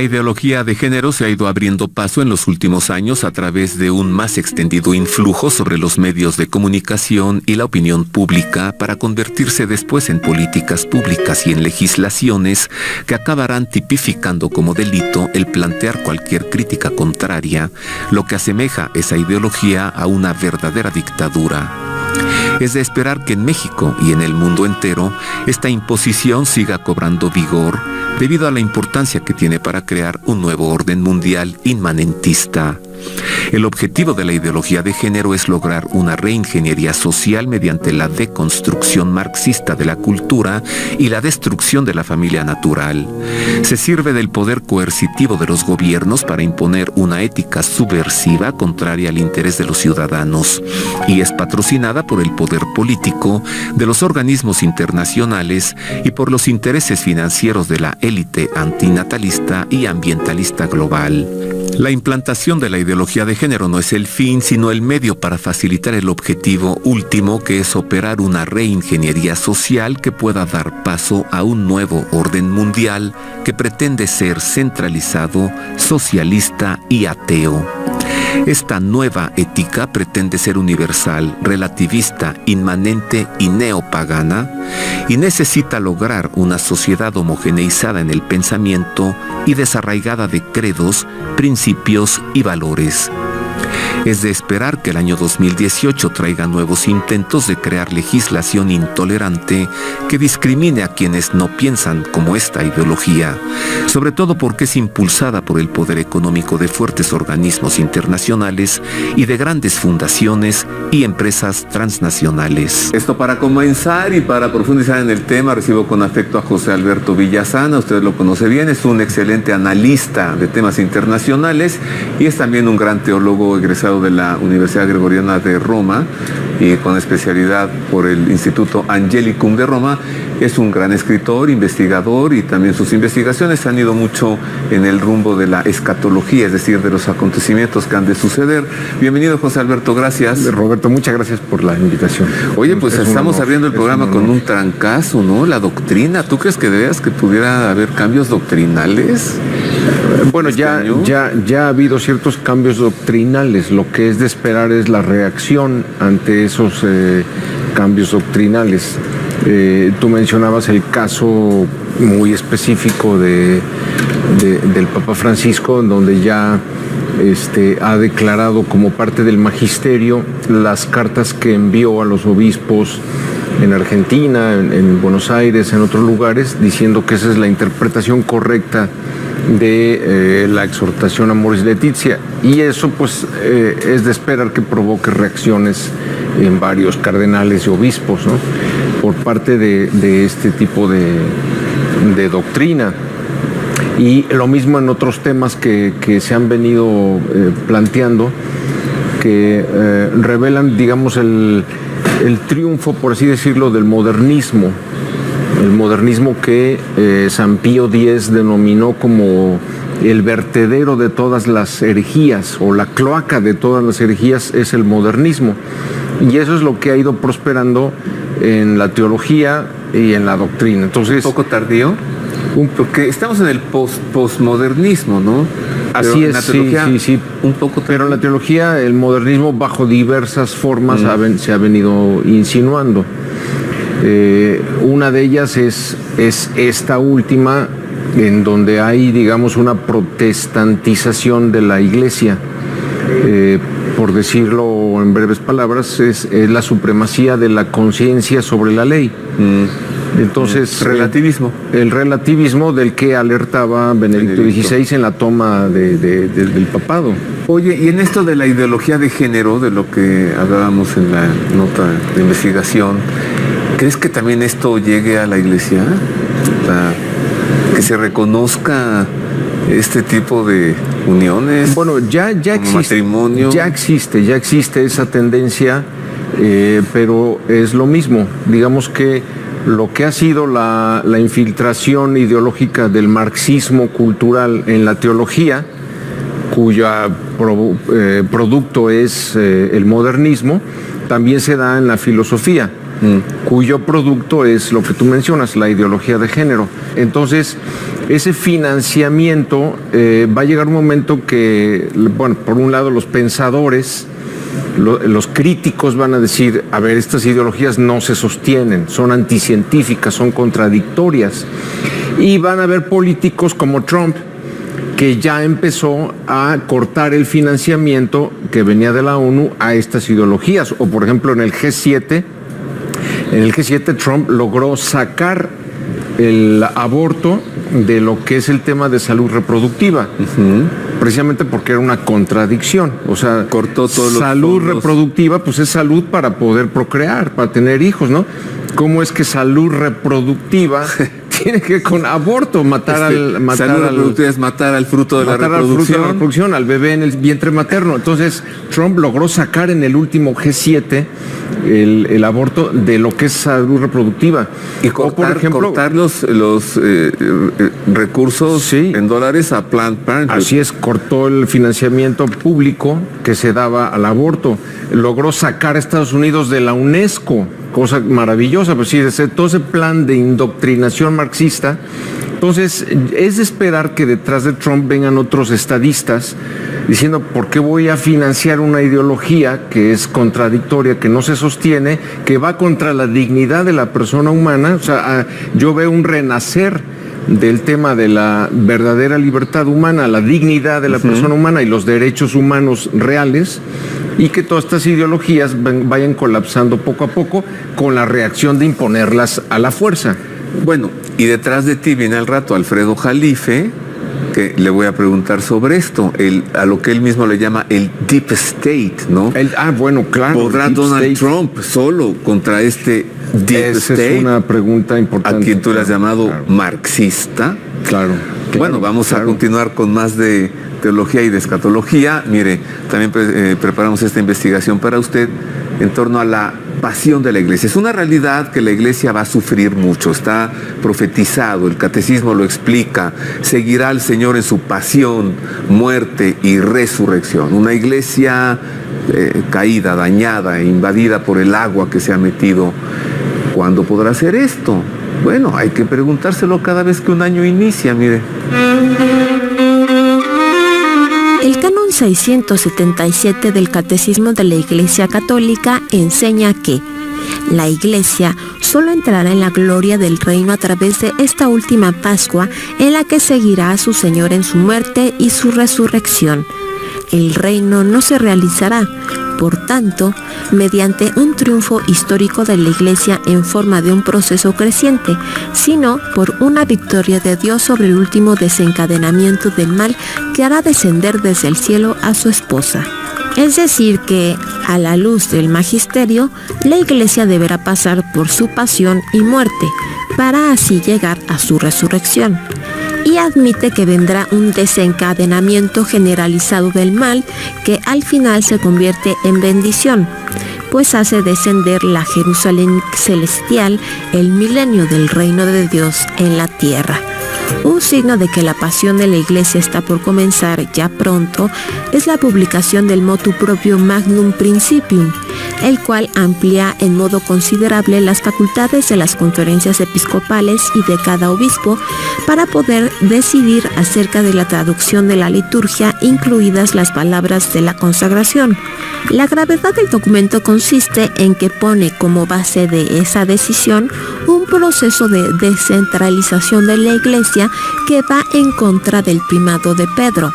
ideología de género se ha ido abriendo paso en los últimos años a través de un más extendido influjo sobre los medios de comunicación y la opinión pública para convertirse después en políticas públicas y en legislaciones que acabarán tipificando como delito el plantear cualquier crítica contraria, lo que asemeja esa ideología a una verdadera dictadura. Es de esperar que en México y en el mundo entero esta imposición siga cobrando vigor debido a la importancia que tiene para crear un nuevo orden mundial inmanentista. El objetivo de la ideología de género es lograr una reingeniería social mediante la deconstrucción marxista de la cultura y la destrucción de la familia natural. Se sirve del poder coercitivo de los gobiernos para imponer una ética subversiva contraria al interés de los ciudadanos y es patrocinada por el poder político de los organismos internacionales y por los intereses financieros de la élite antinatalista y ambientalista global. La implantación de la ideología de género no es el fin, sino el medio para facilitar el objetivo último, que es operar una reingeniería social que pueda dar paso a un nuevo orden mundial que pretende ser centralizado, socialista y ateo. Esta nueva ética pretende ser universal, relativista, inmanente y neopagana, y necesita lograr una sociedad homogeneizada en el pensamiento y desarraigada de credos, principios y valores. Es de esperar que el año 2018 traiga nuevos intentos de crear legislación intolerante que discrimine a quienes no piensan como esta ideología, sobre todo porque es impulsada por el poder económico de fuertes organismos internacionales y de grandes fundaciones y empresas transnacionales. Esto para comenzar y para profundizar en el tema, recibo con afecto a José Alberto Villasana. Usted lo conoce bien, es un excelente analista de temas internacionales y es también un gran teólogo egresado de la Universidad Gregoriana de Roma y con especialidad por el Instituto Angelicum de Roma. Es un gran escritor, investigador, y también sus investigaciones han ido mucho en el rumbo de la escatología, es decir, de los acontecimientos que han de suceder. Bienvenido, José Alberto, gracias. Roberto, muchas gracias por la invitación. Oye, pues estamos abriendo el programa con un trancazo, ¿no? La doctrina, ¿tú crees que veas que pudiera haber cambios doctrinales? Bueno, ya ha habido ciertos cambios doctrinales. Lo que es de esperar es la reacción ante esos cambios doctrinales. Tú mencionabas el caso muy específico del Papa Francisco, en donde ya ha declarado como parte del magisterio las cartas que envió a los obispos en Argentina, en Buenos Aires, en otros lugares, diciendo que esa es la interpretación correcta de la exhortación Amoris Laetitia, y eso pues es de esperar que provoque reacciones en varios cardenales y obispos, ¿no?, por parte de este tipo de doctrina. Y lo mismo en otros temas que se han venido planteando, que revelan, digamos, el triunfo, por así decirlo, del modernismo. El modernismo que San Pío X denominó como el vertedero de todas las herejías, o la cloaca de todas las herejías es el modernismo. Y eso es lo que ha ido prosperando en la teología y en la doctrina. Entonces, ¿un poco tardío? Porque estamos en el postmodernismo, ¿no? Así es, sí. Un poco tardío. Pero en la teología, el modernismo bajo diversas formas se ha venido insinuando. Una de ellas es esta última, en donde hay, digamos, una protestantización de la Iglesia. Por decirlo en breves palabras, es la supremacía de la conciencia sobre la ley. Entonces, relativismo. El relativismo del que alertaba Benedicto XVI en la toma del papado. Oye, y en esto de la ideología de género, de lo que hablábamos en la nota de investigación, ¿crees que también esto llegue a la Iglesia? O sea, que se reconozca este tipo de uniones. Bueno, ya existe, matrimonio. Ya existe esa tendencia, pero es lo mismo. Digamos que lo que ha sido la infiltración ideológica del marxismo cultural en la teología, cuya producto es el modernismo, también se da en la filosofía. cuyo producto es lo que tú mencionas, la ideología de género. Entonces, ese financiamiento va a llegar un momento que, bueno, por un lado los pensadores, los críticos van a decir, a ver, estas ideologías no se sostienen, son anticientíficas, son contradictorias. Y van a haber políticos como Trump, que ya empezó a cortar el financiamiento que venía de la ONU a estas ideologías. O por ejemplo en el G7 Trump logró sacar el aborto de lo que es el tema de salud reproductiva, precisamente porque era una contradicción. O sea, cortó todos los salud fondos. Reproductiva, pues es salud para poder procrear, para tener hijos, ¿no? ¿Cómo es que salud reproductiva tiene que ver con aborto, salud reproductiva es matar al fruto de la reproducción, al bebé en el vientre materno? Entonces, Trump logró sacar en el último G7 el aborto de lo que es salud reproductiva. Y cortar los recursos en dólares a Planned Parenthood. Así es, cortó el financiamiento público que se daba al aborto. Logró sacar a Estados Unidos de la UNESCO, cosa maravillosa, pues sí, todo ese plan de indoctrinación marxista. Entonces, es de esperar que detrás de Trump vengan otros estadistas diciendo, ¿por qué voy a financiar una ideología que es contradictoria, que no se sostiene, que va contra la dignidad de la persona humana? O sea, yo veo un renacer del tema de la verdadera libertad humana, la dignidad de la persona humana y los derechos humanos reales, y que todas estas ideologías vayan colapsando poco a poco con la reacción de imponerlas a la fuerza. Bueno, y detrás de ti viene al rato Alfredo Jalife, que le voy a preguntar sobre esto, a lo que él mismo le llama el Deep State, ¿no? Bueno, claro. ¿Podrá Donald Trump solo contra este Deep State? Es una pregunta importante. A quien tú le has llamado marxista. Claro. Bueno, vamos a continuar con más de teología y de escatología. Mire, también preparamos esta investigación para usted en torno a la pasión de la iglesia. Es una realidad que la iglesia va a sufrir mucho, está profetizado, el catecismo lo explica, seguirá al Señor en su pasión, muerte y resurrección. Una iglesia caída, dañada, invadida por el agua que se ha metido. ¿Cuándo podrá hacer esto? Bueno, hay que preguntárselo cada vez que un año inicia, mire. El canon 677 del Catecismo de la Iglesia Católica enseña que la Iglesia solo entrará en la gloria del reino a través de esta última Pascua, en la que seguirá a su Señor en su muerte y su resurrección. El reino no se realizará, por tanto, mediante un triunfo histórico de la Iglesia en forma de un proceso creciente, sino por una victoria de Dios sobre el último desencadenamiento del mal que hará descender desde el cielo a su esposa. Es decir que, a la luz del magisterio, la Iglesia deberá pasar por su pasión y muerte, para así llegar a su resurrección. Y admite que vendrá un desencadenamiento generalizado del mal que al final se convierte en bendición, pues hace descender la Jerusalén celestial, el milenio del reino de Dios en la tierra. Un signo de que la pasión de la Iglesia está por comenzar ya pronto es la publicación del motu propio Magnum Principium, el cual amplía en modo considerable las facultades de las conferencias episcopales y de cada obispo para poder decidir acerca de la traducción de la liturgia, incluidas las palabras de la consagración. La gravedad del documento consiste en que pone como base de esa decisión un proceso de descentralización de la Iglesia que va en contra del primado de Pedro,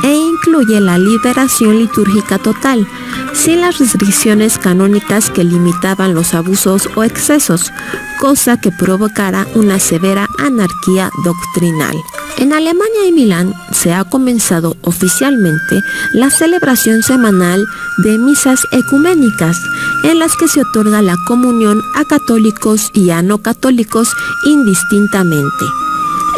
e incluye la liberación litúrgica total, sin las restricciones canónicas que limitaban los abusos o excesos, cosa que provocara una severa anarquía doctrinal. En Alemania y Milán se ha comenzado oficialmente la celebración semanal de misas ecuménicas, en las que se otorga la comunión a católicos y a no católicos indistintamente.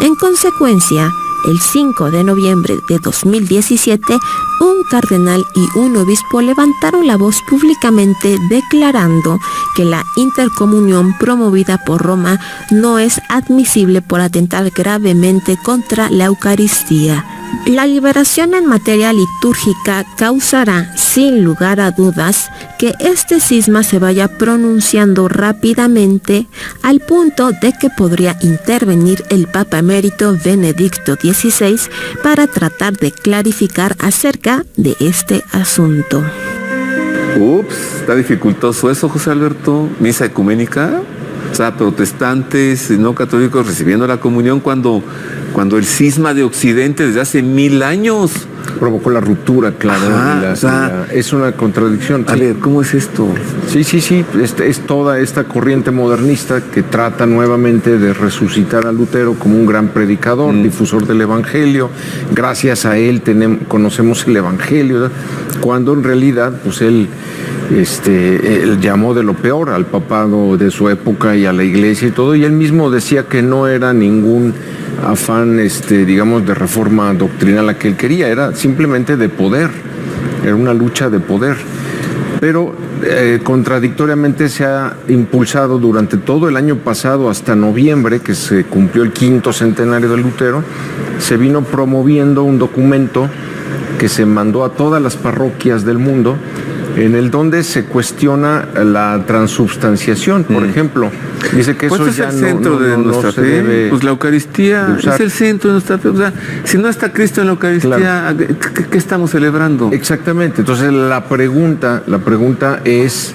En consecuencia, el 5 de noviembre de 2017, un cardenal y un obispo levantaron la voz públicamente declarando que la intercomunión promovida por Roma no es admisible por atentar gravemente contra la Eucaristía. La liberación en materia litúrgica causará, sin lugar a dudas, que este cisma se vaya pronunciando rápidamente al punto de que podría intervenir el Papa Emérito Benedicto XVI para tratar de clarificar acerca de este asunto. Ups, está dificultoso eso, José Alberto. Misa ecuménica, o sea, protestantes y no católicos recibiendo la comunión cuando el cisma de Occidente desde hace 1000 años provocó la ruptura, claro. Es una contradicción. A ver, ¿cómo es esto? Sí. Es toda esta corriente modernista que trata nuevamente de resucitar a Lutero como un gran predicador, difusor del Evangelio. Gracias a él conocemos el Evangelio, ¿verdad? Cuando en realidad, pues él llamó de lo peor al papado de su época y a la iglesia y todo, y él mismo decía que no era ningún afán, digamos, de reforma doctrinal la que él quería, era simplemente de poder, era una lucha de poder. Pero contradictoriamente se ha impulsado durante todo el año pasado hasta noviembre, que se cumplió el 5º centenario de Lutero, se vino promoviendo un documento que se mandó a todas las parroquias del mundo, en el donde se cuestiona la transubstanciación, por ejemplo. Dice que eso ya es el centro de nuestra fe. Debe, pues la Eucaristía es el centro de nuestra fe. O sea, si no está Cristo en la Eucaristía, claro, ¿qué estamos celebrando? Exactamente. Entonces la pregunta es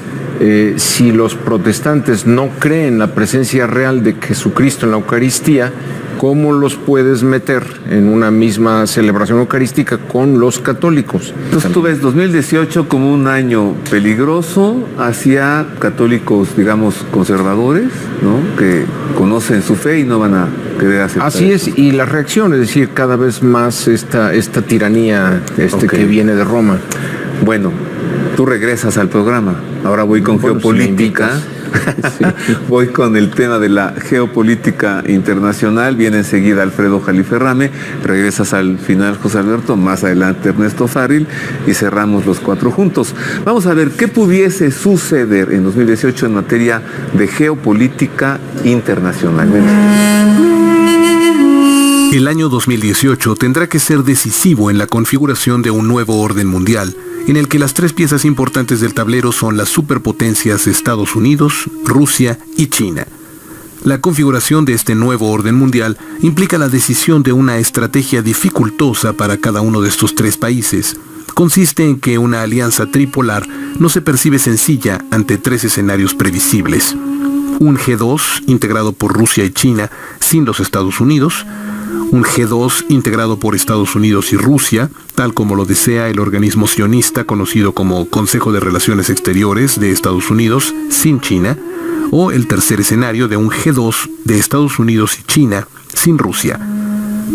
si los protestantes no creen la presencia real de Jesucristo en la Eucaristía, ¿cómo los puedes meter en una misma celebración eucarística con los católicos? Entonces tú ves 2018 como un año peligroso hacia católicos, digamos, conservadores, ¿no? Que conocen su fe y no van a querer aceptar. Así es, y la reacción, es decir, cada vez más esta tiranía que viene de Roma. Bueno, tú regresas al programa. Ahora voy con geopolítica. Sí. Voy con el tema de la geopolítica internacional. Viene enseguida Alfredo Jalife-Rame. Regresas al final, José Alberto. Más adelante, Ernesto Farril. Y cerramos los 4 juntos. Vamos a ver qué pudiese suceder en 2018 en materia de geopolítica internacional. El año 2018 tendrá que ser decisivo en la configuración de un nuevo orden mundial, en el que las 3 piezas importantes del tablero son las superpotencias Estados Unidos, Rusia y China. La configuración de este nuevo orden mundial implica la decisión de una estrategia dificultosa para cada uno de estos 3 países. Consiste en que una alianza tripolar no se percibe sencilla ante 3 escenarios previsibles. Un G2 integrado por Rusia y China sin los Estados Unidos, un G2 integrado por Estados Unidos y Rusia, tal como lo desea el organismo sionista conocido como Consejo de Relaciones Exteriores de Estados Unidos sin China, o el tercer escenario de un G2 de Estados Unidos y China sin Rusia.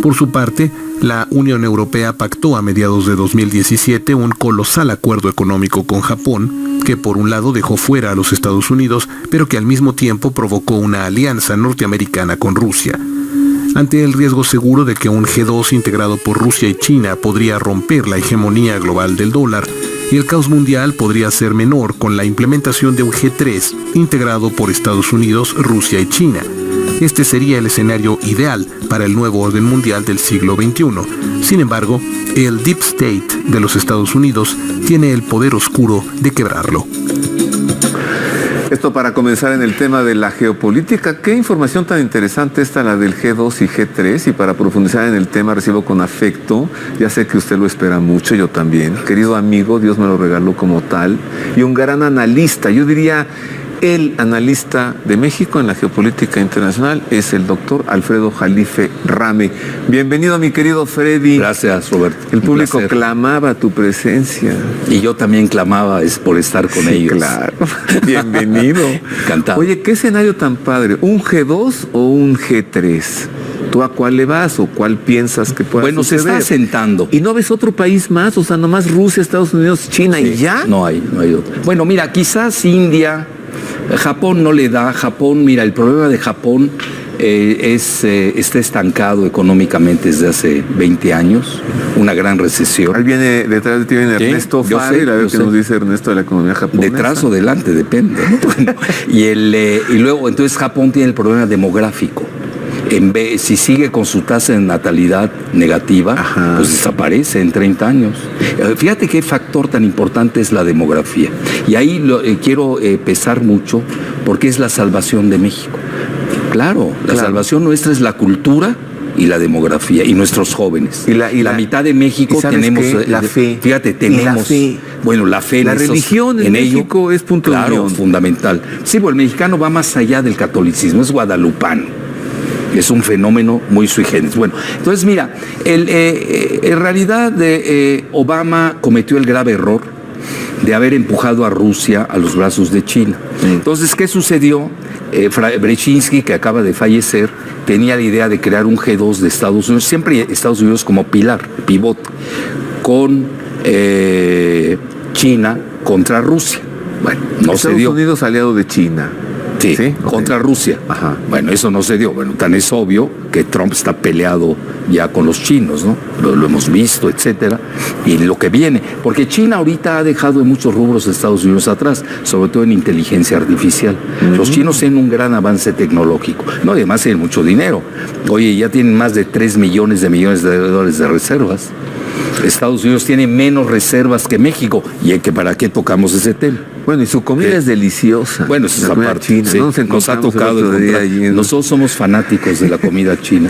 Por su parte, la Unión Europea pactó a mediados de 2017 un colosal acuerdo económico con Japón, que por un lado dejó fuera a los Estados Unidos, pero que al mismo tiempo provocó una alianza norteamericana con Rusia. Ante el riesgo seguro de que un G2 integrado por Rusia y China podría romper la hegemonía global del dólar, el caos mundial podría ser menor con la implementación de un G3 integrado por Estados Unidos, Rusia y China. Este sería el escenario ideal para el nuevo orden mundial del siglo XXI. Sin embargo, el Deep State de los Estados Unidos tiene el poder oscuro de quebrarlo. Esto para comenzar en el tema de la geopolítica. Qué información tan interesante esta, la del G2 y G3. Y para profundizar en el tema, recibo con afecto, ya sé que usted lo espera mucho, yo también, querido amigo, Dios me lo regaló como tal, y un gran analista, yo diría el analista de México en la geopolítica internacional, es el doctor Alfredo Jalife-Rame. Bienvenido, mi querido Freddy. Gracias, Roberto. El público clamaba tu presencia. Y yo también clamaba por estar con ellos. Claro. Bienvenido. Encantado. Oye, ¿qué escenario tan padre? ¿Un G2 o un G3? ¿Tú a cuál le vas o cuál piensas que pueda suceder? Se está asentando. ¿Y no ves otro país más? O sea, nomás Rusia, Estados Unidos, China, sí, y ya. No hay otro. Bueno, mira, quizás India, Japón no le da. Japón, mira, el problema de Japón está estancado económicamente desde hace 20 años, una gran recesión. Ahí viene, detrás de ti viene Ernesto Farril, a ver qué nos dice Ernesto de la economía japonesa. Detrás o delante, depende, ¿no? Bueno, y luego, entonces Japón tiene el problema demográfico. si sigue con su tasa de natalidad negativa, pues desaparece en 30 años. Fíjate qué factor tan importante es la demografía. Y ahí quiero pesar mucho porque es la salvación de México. Claro, la salvación nuestra es la cultura y la demografía, y nuestros jóvenes. Y la mitad de México tenemos la fe. Fíjate, tenemos la fe. Bueno, la fe, la religión en México es punto de unión. Fundamental. Sí, pues el mexicano va más allá del catolicismo, es guadalupano. Es un fenómeno muy sui generis. Bueno, entonces mira, en realidad Obama cometió el grave error de haber empujado a Rusia a los brazos de China. Entonces, ¿qué sucedió? Brzezinski, que acaba de fallecer, tenía la idea de crear un G2 de Estados Unidos, siempre Estados Unidos como pivote, con China contra Rusia. Bueno, no se dio. Estados Unidos aliado de China. Sí, contra Rusia. Ajá. Bueno, eso no se dio. Bueno, tan es obvio que Trump está peleado ya con los chinos, ¿no? Lo hemos visto, etcétera. Y lo que viene. Porque China ahorita ha dejado en muchos rubros a Estados Unidos atrás, sobre todo en inteligencia artificial. Los chinos tienen un gran avance tecnológico. No, además tienen mucho dinero. Oye, ya tienen más de 3 millones de dólares de reservas. Estados Unidos tiene menos reservas que México. ¿Y que para qué tocamos ese tema? Bueno, y su comida es deliciosa. Bueno, esa es la parte china. Sí, nos ha tocado nosotros somos fanáticos de la comida china.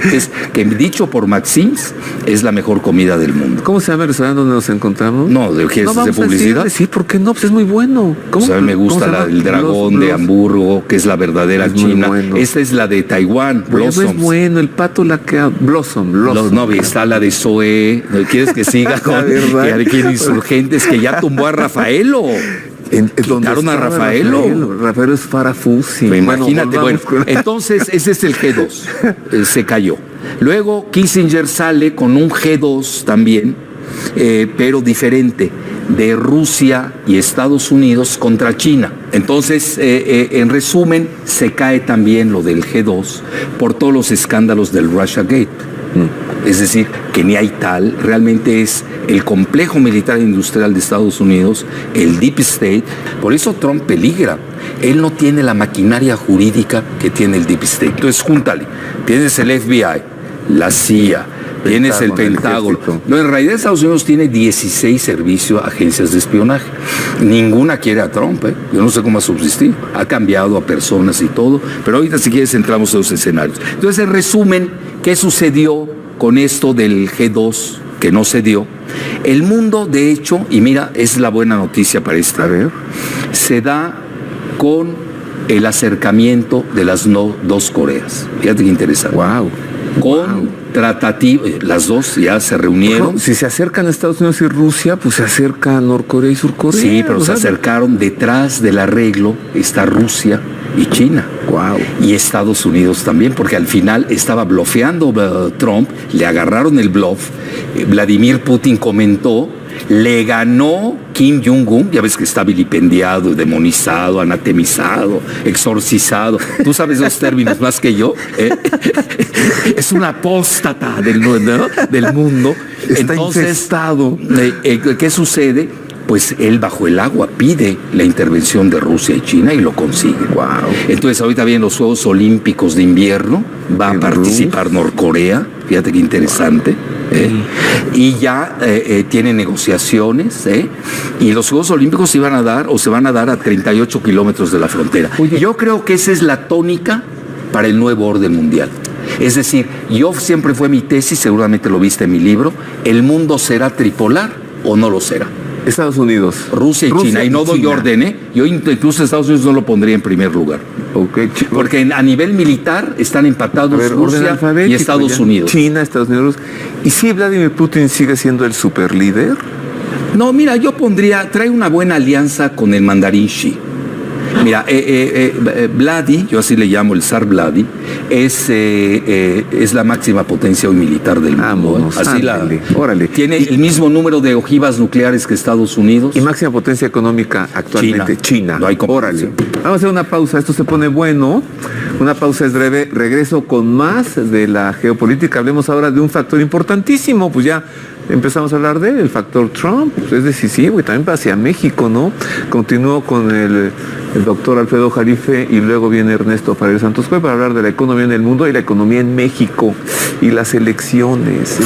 Que dicho por Maxim's, es la mejor comida del mundo. ¿Cómo se llama el restaurante donde nos encontramos? No, ¿de qué es de publicidad? Sí, ¿por qué no? Pues es muy bueno. ¿Cómo? O sea, me gusta el dragón de Hamburgo, que es la verdadera china. Bueno. Esta es la de Taiwán, Blossom. Es bueno, el pato la que Blossom. No, está la de Zoé. ¿Quieres que siga con que Insurgentes, que ya tumbó a Rafaelo? Quitaron a Rafaelo. Rafaelo es Farafusi. Imagínate, bueno, entonces ese es el G2, se cayó. Luego Kissinger sale con un G2 también, pero diferente, de Rusia y Estados Unidos contra China. Entonces, en resumen, se cae también lo del G2 por todos los escándalos del Russiagate. Es decir, que ni hay tal, realmente es el complejo militar e industrial de Estados Unidos, el Deep State. Por eso Trump peligra. Él no tiene la maquinaria jurídica que tiene el Deep State. Entonces, júntale. Tienes el FBI, la CIA, tienes el Pentágono. No, en realidad Estados Unidos tiene 16 agencias de espionaje. Ninguna quiere a Trump, ¿eh? Yo no sé cómo ha subsistido. Ha cambiado a personas y todo. Pero ahorita, si quieres, entramos a los escenarios. Entonces, en resumen, ¿qué sucedió con esto del G2 que no se dio? El mundo, de hecho, y mira, es la buena noticia para esta vez, se da con el acercamiento de las dos Coreas. Fíjate qué interesante. Wow. Con tratativa, las dos ya se reunieron. Si se acercan a Estados Unidos y Rusia, pues se acerca a Norcorea y Surcorea. Sí, pero se acercaron. Detrás del arreglo está Rusia y China. Wow. Y Estados Unidos también, porque al final estaba blofeando Trump, le agarraron el bluff. Vladimir Putin comentó, le ganó Kim Jong-un, ya ves que está vilipendiado, demonizado, anatemizado, exorcizado. Tú sabes esos términos más que yo. Es una apóstata del mundo. Está infestado. ¿Qué sucede? Pues él bajo el agua pide la intervención de Rusia y China y lo consigue. Wow. Entonces ahorita vienen los Juegos Olímpicos de invierno, va a participar Norcorea, fíjate qué interesante. Y ya tiene negociaciones, y los Juegos Olímpicos se van a dar a 38 kilómetros de la frontera. Oye. Yo creo que esa es la tónica para el nuevo orden mundial. Es decir, siempre fue mi tesis, seguramente lo viste en mi libro, el mundo será tripolar o no lo será. Estados Unidos, Rusia y China. Y no doy orden, Yo incluso Estados Unidos no lo pondría en primer lugar. Okay. Porque a nivel militar están empatados Rusia y Estados Unidos. China, Estados Unidos. ¿Y si Vladimir Putin sigue siendo el superlíder? No, mira, yo trae una buena alianza con el mandarín Xi. Mira, Vladi, yo así le llamo el zar Vladi, es la máxima potencia hoy militar del mundo. Órale. Tiene el mismo número de ojivas nucleares que Estados Unidos. Y máxima potencia económica actualmente, China. No hay comparación. Órale. Vamos a hacer una pausa, esto se pone bueno, Una pausa es breve, regreso con más de la geopolítica. Hablemos ahora de un factor importantísimo, pues ya empezamos a hablar de él, el factor Trump, pues es decisivo y también hacia México, ¿no? Continúo con el doctor Alfredo Jalife y luego viene Ernesto Farías Santos para hablar de la economía en el mundo y la economía en México y las elecciones.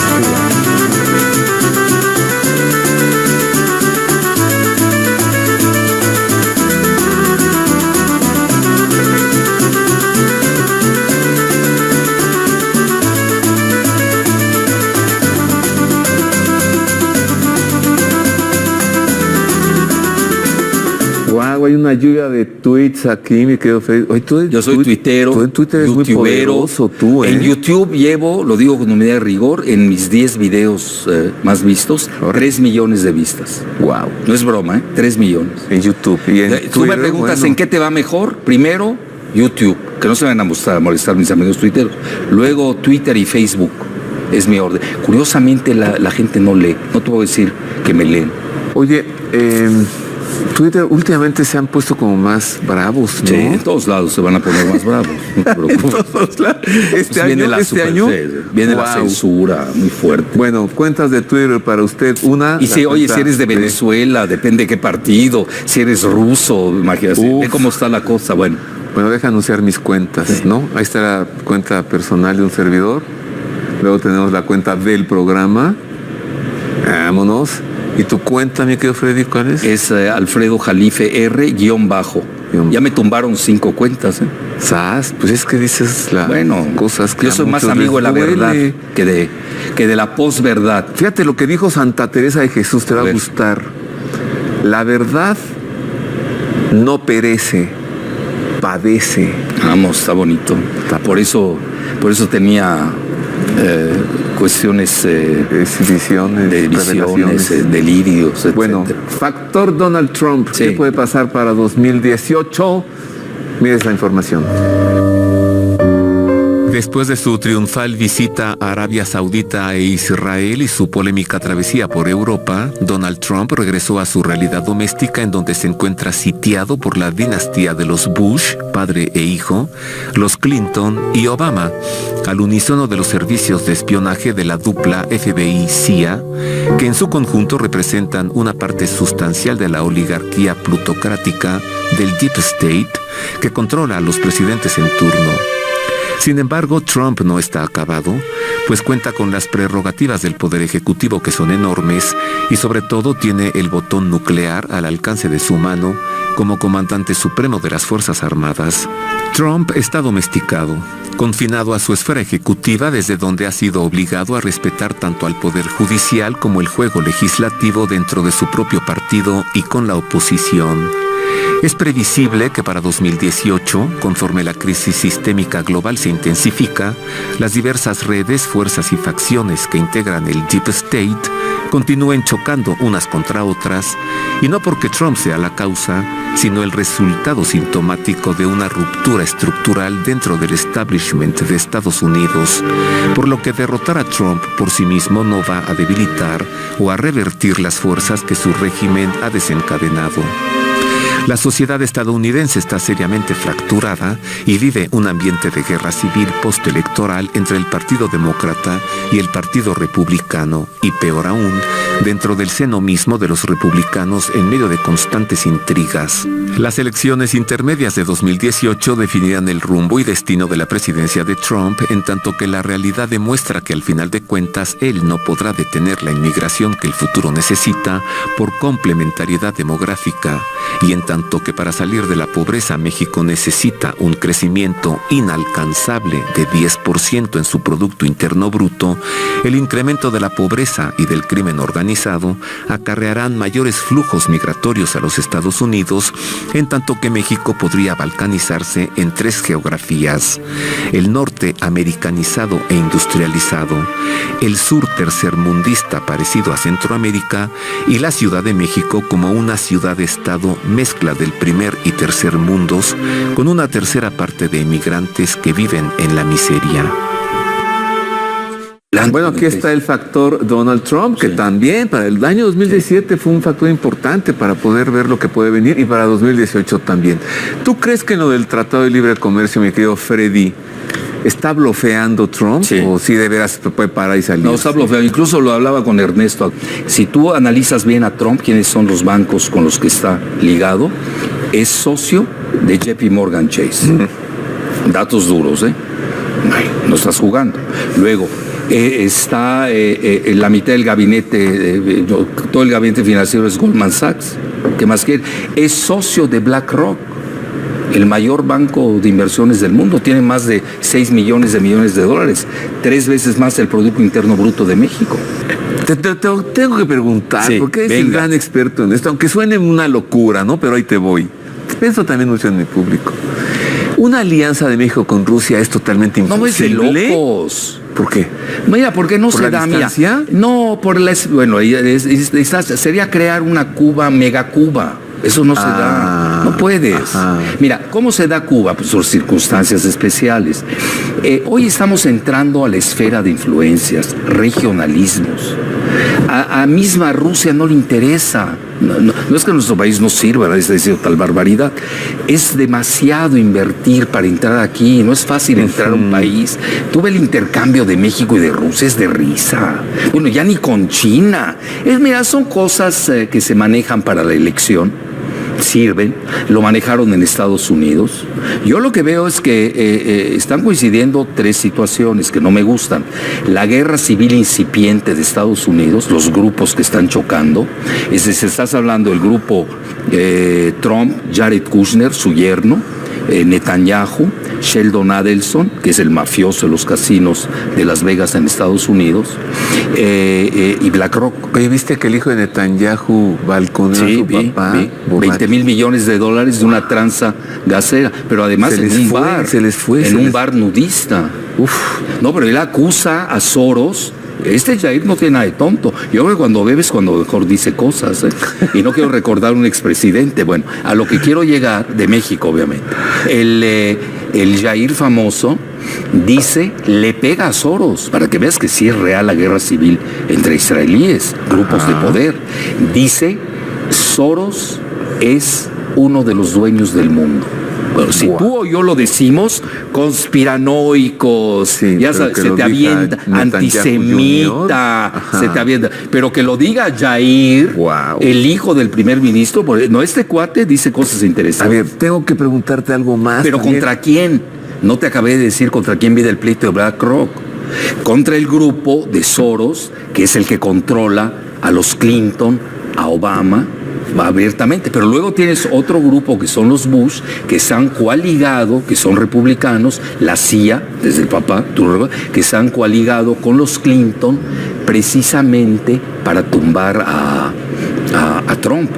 Hay una lluvia de tweets aquí, mi querido Freddy. Yo soy tuitero, tú en Twitter eres muy poderoso, tú, En YouTube llevo, lo digo con medida de rigor, en mis 10 videos más vistos, 3 millones de vistas. Wow. No es broma, 3 millones. En YouTube. Y en Tú Twitter, me preguntas, bueno, ¿en qué te va mejor? Primero, YouTube, que no se van a molestar mis amigos tuiteros. Luego, Twitter y Facebook. Es mi orden. Curiosamente, la gente no lee. No te puedo decir que me leen. Oye, Twitter últimamente se han puesto como más bravos, ¿no? Sí, en todos lados se van a poner más bravos. No te preocupes. En todos lados. Este Viene año, viene la censura muy fuerte. Bueno, cuentas de Twitter para usted, una... Y si eres de Venezuela, depende de qué partido, si eres ruso, imagínate, ve cómo está la cosa, bueno. Bueno, deja anunciar mis cuentas, ¿no? Ahí está la cuenta personal de un servidor, luego tenemos la cuenta del programa, vámonos. ¿Y tu cuenta, mi querido Freddy, cuál es? Es Alfredo Jalife R _. Ya me tumbaron 5 cuentas. ¿Sabes? Pues es que dices cosas que yo soy más amigo de la verdad que de la posverdad. Fíjate lo que dijo Santa Teresa de Jesús, te va a gustar. La verdad no perece, padece. Vamos, está bonito. Por eso tenía cuestiones visiones, delirios, etc. Bueno, factor Donald Trump, ¿qué puede pasar para 2018? Mire esta información. Después de su triunfal visita a Arabia Saudita e Israel y su polémica travesía por Europa, Donald Trump regresó a su realidad doméstica en donde se encuentra sitiado por la dinastía de los Bush, padre e hijo, los Clinton y Obama, al unísono de los servicios de espionaje de la dupla FBI-CIA, que en su conjunto representan una parte sustancial de la oligarquía plutocrática del Deep State que controla a los presidentes en turno. Sin embargo, Trump no está acabado, pues cuenta con las prerrogativas del Poder Ejecutivo que son enormes y sobre todo tiene el botón nuclear al alcance de su mano como comandante supremo de las Fuerzas Armadas. Trump está domesticado, confinado a su esfera ejecutiva desde donde ha sido obligado a respetar tanto al Poder Judicial como el juego legislativo dentro de su propio partido y con la oposición. Es previsible que para 2018, conforme la crisis sistémica global se intensifica, las diversas redes, fuerzas y facciones que integran el Deep State continúen chocando unas contra otras, y no porque Trump sea la causa, sino el resultado sintomático de una ruptura estructural dentro del establishment de Estados Unidos, por lo que derrotar a Trump por sí mismo no va a debilitar o a revertir las fuerzas que su régimen ha desencadenado. La sociedad estadounidense está seriamente fracturada y vive un ambiente de guerra civil postelectoral entre el Partido Demócrata y el Partido Republicano, y peor aún, dentro del seno mismo de los republicanos en medio de constantes intrigas. Las elecciones intermedias de 2018 definirán el rumbo y destino de la presidencia de Trump, en tanto que la realidad demuestra que al final de cuentas él no podrá detener la inmigración que el futuro necesita por complementariedad demográfica, y en tanto que para salir de la pobreza México necesita un crecimiento inalcanzable de 10% en su Producto Interno Bruto, el incremento de la pobreza y del crimen organizado acarrearán mayores flujos migratorios a los Estados Unidos, en tanto que México podría balcanizarse en 3 geografías: el norte americanizado e industrializado, el sur tercermundista parecido a Centroamérica y la Ciudad de México como una ciudad-estado mezcla del primer y tercer mundos, con una tercera parte de emigrantes que viven en la miseria. Bueno, aquí está el factor Donald Trump, que también para el año 2017 fue un factor importante para poder ver lo que puede venir, y para 2018 también. ¿Tú crees que en lo del Tratado de Libre Comercio, mi querido Freddy, está blofeando Trump? Sí. ¿O si de veras puede parar y salir? No, está blofeando. Incluso lo hablaba con Ernesto. Si tú analizas bien a Trump, quiénes son los bancos con los que está ligado, es socio de JP Morgan Chase. Datos duros, ¿eh? No estás jugando. Luego, está en la mitad del gabinete, todo el gabinete financiero es Goldman Sachs. ¿Qué más quiere? Es socio de BlackRock, el mayor banco de inversiones del mundo. Tiene más de 6 millones de dólares, 3 veces más el Producto Interno Bruto de México. Te tengo que preguntar, Sí, porque es venga. el gran experto en esto, aunque suene una locura, ¿no? Pero ahí te voy. Pienso también mucho en mi público. Una alianza de México con Rusia es totalmente No es de imposible. locos. ¿Por qué? Mira, ¿por qué no ¿Por se la da? distancia? Mira, no, por la... Bueno, sería crear una Cuba, mega Cuba. Eso no se da, no puedes. Ajá. Mira, ¿cómo se da Cuba? Pues por circunstancias especiales. Hoy estamos entrando a la esfera de influencias, regionalismos. A misma Rusia no le interesa. No es que nuestro país no sirva, nadie está diciendo tal barbaridad. Es demasiado invertir para entrar aquí. No es fácil entrar a un país. Tú ves el intercambio de México y de Rusia, es de risa. Bueno, ya ni con China. Mira, son cosas que se manejan para la elección. Sirven, lo manejaron en Estados Unidos. Yo lo que veo es que están coincidiendo 3 situaciones que no me gustan. La guerra civil incipiente de Estados Unidos, los grupos que están chocando. Es decir, estás hablando del grupo Trump, Jared Kushner, su yerno, Netanyahu, Sheldon Adelson, que es el mafioso de los casinos de Las Vegas en Estados Unidos, y BlackRock. Oye, ¿viste que el hijo de Netanyahu balconeó a su papá? Vi. 20 mil millones de dólares de una tranza gasera, pero además Se en les un fue, bar, se les fue, en un bar nudista. Uf. No, pero él acusa a Soros. Jair no tiene nada de tonto. Yo creo que cuando bebes, cuando mejor dice cosas, ¿eh? Y no quiero recordar un expresidente. Bueno, a lo que quiero llegar, de México, obviamente. El Jair famoso dice, le pega a Soros, para que veas que sí es real la guerra civil entre israelíes, grupos de poder. Dice, Soros es uno de los dueños del mundo. Bueno, si tú o yo lo decimos, conspiranoicos, Sí, ya sabes, se te avienta, antisemita, se te avienta. Pero que lo diga Jair, Wow. el hijo del primer ministro, no, este cuate dice cosas interesantes. A ver, tengo que preguntarte algo más. Pero también. ¿contra quién? No te acabé de decir contra quién viene el pleito de BlackRock. Contra el grupo de Soros, que es el que controla a los Clinton, a Obama, va abiertamente. Pero luego tienes otro grupo que son los Bush, que se han coaligado, que son republicanos, la CIA, desde el papá, que se han coaligado con los Clinton precisamente para tumbar a Trump.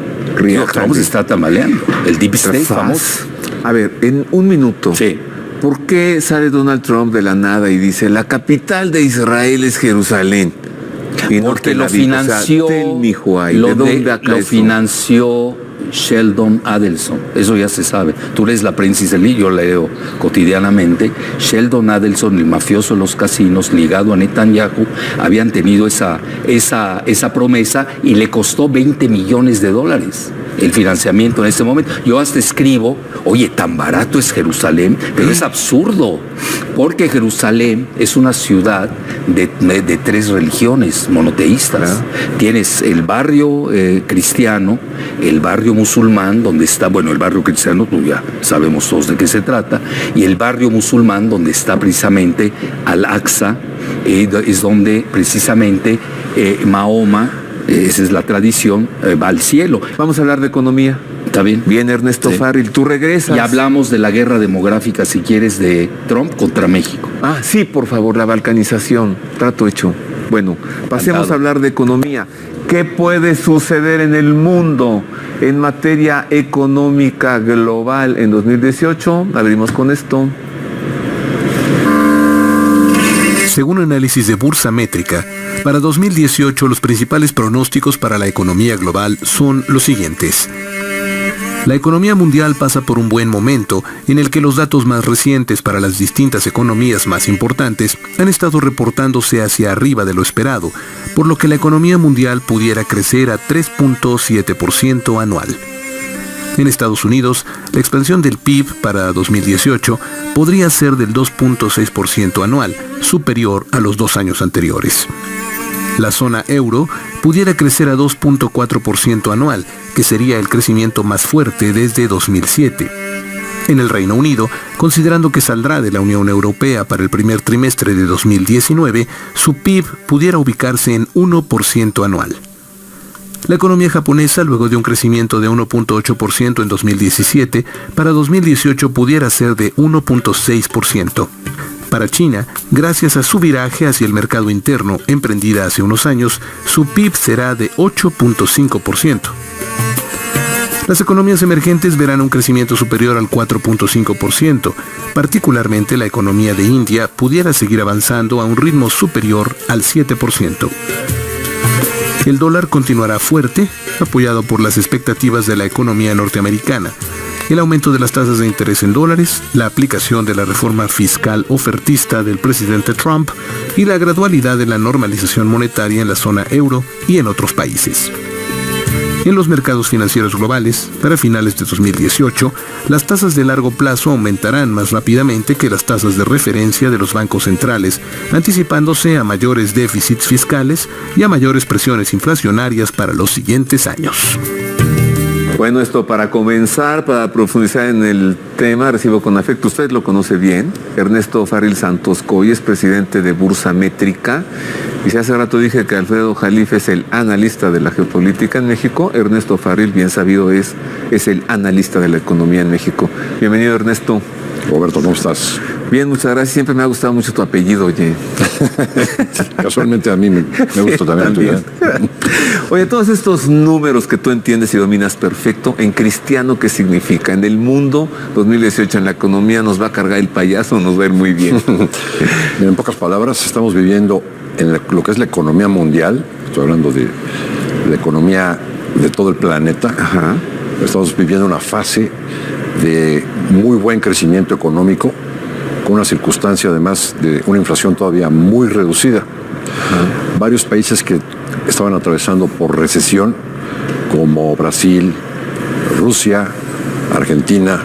Trump se está tambaleando. El Deep State famoso. A ver, en un minuto. Sí. ¿Por qué sale Donald Trump de la nada y dice, la capital de Israel es Jerusalén? Y Porque no lo Tel Aviv? financió, O sea, Tel Mijuay. ¿De dónde acá lo eso? financió Sheldon Adelson. Eso ya se sabe. Tú lees la prensa israelí, yo leo cotidianamente. Sheldon Adelson, el mafioso de los casinos, ligado a Netanyahu, habían tenido esa promesa y le costó $20 millones el financiamiento en ese momento. Yo hasta escribo, oye, tan barato es Jerusalén, pero es absurdo, porque Jerusalén es una ciudad de 3 religiones monoteístas. Claro. Tienes el barrio cristiano, el barrio musulmán, donde está, bueno, el barrio cristiano, pues ya sabemos todos de qué se trata, y el barrio musulmán, donde está precisamente Al-Aqsa, es donde precisamente Mahoma, esa es la tradición, va al cielo. Vamos a hablar de economía. ¿Está bien? Bien, Ernesto Sí. Farril, tú regresas. Y hablamos de la guerra demográfica, si quieres, de Trump contra México. Ah, sí, por favor, la balcanización. Trato hecho. Bueno, pasemos Encantado. a hablar de economía. ¿Qué puede suceder en el mundo en materia económica global en 2018? Abrimos con esto. Según análisis de Bursa Métrica, para 2018 los principales pronósticos para la economía global son los siguientes. La economía mundial pasa por un buen momento en el que los datos más recientes para las distintas economías más importantes han estado reportándose hacia arriba de lo esperado, por lo que la economía mundial pudiera crecer a 3.7% anual. En Estados Unidos, la expansión del PIB para 2018 podría ser del 2.6% anual, superior a los 2 años anteriores. La zona euro pudiera crecer a 2.4% anual, que sería el crecimiento más fuerte desde 2007. En el Reino Unido, considerando que saldrá de la Unión Europea para el primer trimestre de 2019, su PIB pudiera ubicarse en 1% anual. La economía japonesa, luego de un crecimiento de 1.8% en 2017, para 2018 pudiera ser de 1.6%. Para China, gracias a su viraje hacia el mercado interno emprendida hace unos años, su PIB será de 8.5%. Las economías emergentes verán un crecimiento superior al 4.5%. Particularmente la economía de India pudiera seguir avanzando a un ritmo superior al 7%. El dólar continuará fuerte, apoyado por las expectativas de la economía norteamericana, el aumento de las tasas de interés en dólares, la aplicación de la reforma fiscal ofertista del presidente Trump y la gradualidad de la normalización monetaria en la zona euro y en otros países. En los mercados financieros globales, para finales de 2018, las tasas de largo plazo aumentarán más rápidamente que las tasas de referencia de los bancos centrales, anticipándose a mayores déficits fiscales y a mayores presiones inflacionarias para los siguientes años. Bueno, esto para comenzar, para profundizar en el tema, recibo con afecto, usted lo conoce bien, Ernesto Farril Santos Coy, es presidente de Bursamétrica, y si hace rato dije que Alfredo Jalife es el analista de la geopolítica en México, Ernesto Farril, bien sabido, es el analista de la economía en México. Bienvenido, Ernesto. Roberto, ¿cómo estás? Bien, muchas gracias. Siempre me ha gustado mucho tu apellido, oye. Casualmente a mí me gusta también tu idea. Oye, todos estos números que tú entiendes y dominas perfecto, en cristiano, ¿qué significa? En el mundo, 2018, en la economía, ¿nos va a cargar el payaso o nos va a ir muy bien? En pocas palabras, estamos viviendo en lo que es la economía mundial. Estoy hablando de la economía de todo el planeta. Ajá. Estamos viviendo una fase de muy buen crecimiento económico, con una circunstancia además de una inflación todavía muy reducida. Varios países que estaban atravesando por recesión, como Brasil, Rusia, Argentina,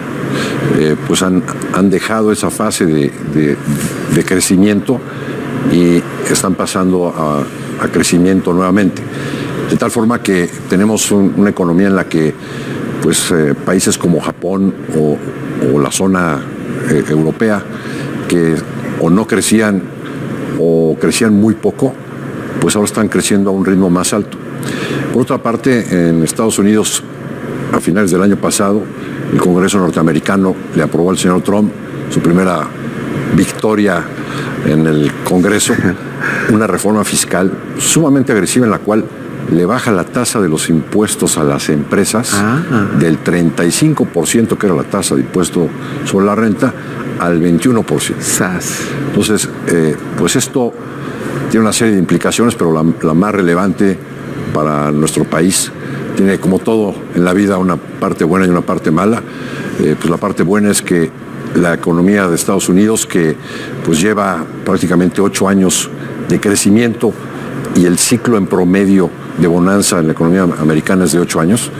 pues han dejado esa fase de crecimiento y están pasando a crecimiento nuevamente. De tal forma que tenemos una economía en la que pues países como Japón o la zona europea, que o no crecían o crecían muy poco, pues ahora están creciendo a un ritmo más alto. Por otra parte, en Estados Unidos, a finales del año pasado, el Congreso norteamericano le aprobó al señor Trump su primera victoria en el Congreso, una reforma fiscal sumamente agresiva en la cual le baja la tasa de los impuestos a las empresas del 35%, que era la tasa de impuesto sobre la renta, al 21%. Entonces, pues esto tiene una serie de implicaciones, pero la más relevante para nuestro país tiene, como todo en la vida, una parte buena y una parte mala. Pues la parte buena es que la economía de Estados Unidos, que pues lleva prácticamente 8 años de crecimiento, y el ciclo en promedio de bonanza en la economía americana es de 8 años,